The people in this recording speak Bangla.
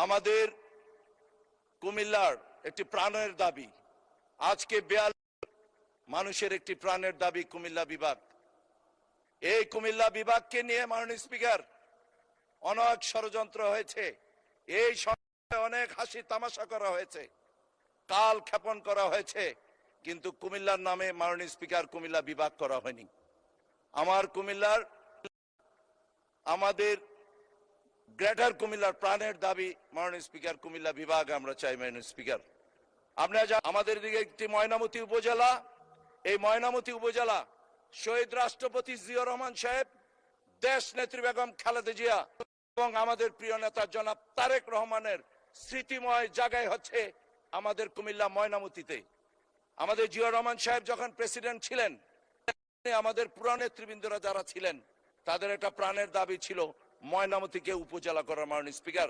আমাদের কুমিল্লার একটি প্রাণের দাবি, আজকে 42 মানুষের একটি প্রাণের দাবি কুমিল্লা বিভাগ। এই কুমিল্লা বিভাগকে নিয়ে মাননীয় স্পিকার অনেক ষড়যন্ত্র হয়েছে, এই সময় অনেক হাসি তামাশা করা হয়েছে, কাল ক্ষেপণ করা হয়েছে, কিন্তু কুমিল্লার নামে মাননীয় স্পিকার কুমিল্লা বিভাগ করা হয়নি। আমার কুমিল্লার, আমাদের গ্রেটার কুমিল্লার প্রাণের দাবি মাননীয় স্পিকার কুমিল্লা বিভাগ আমরা চাই। মাননীয় স্পিকার, আপনারা আমাদের দিকে একটি ময়নামতি উপজেলা, এই ময়নামতি উপজেলা শহীদ রাষ্ট্রপতি জিয়াউর রহমান সাহেব, দেশ নেত্রী বেগম খালেদা জিয়া এবং আমাদের প্রিয় নেতা জনাব তারেক রহমানের স্মৃতিময় জায়গায় হচ্ছে আমাদের কুমিল্লা ময়নামতিতে। আমাদের জিয়াউর রহমান সাহেব যখন প্রেসিডেন্ট ছিলেন, আমাদের পুরানো নেতৃবৃন্দরা যারা ছিলেন তাদের একটা প্রাণের দাবি ছিল ময়নামতিকে উপজেলা করার। মাননীয় স্পিকার,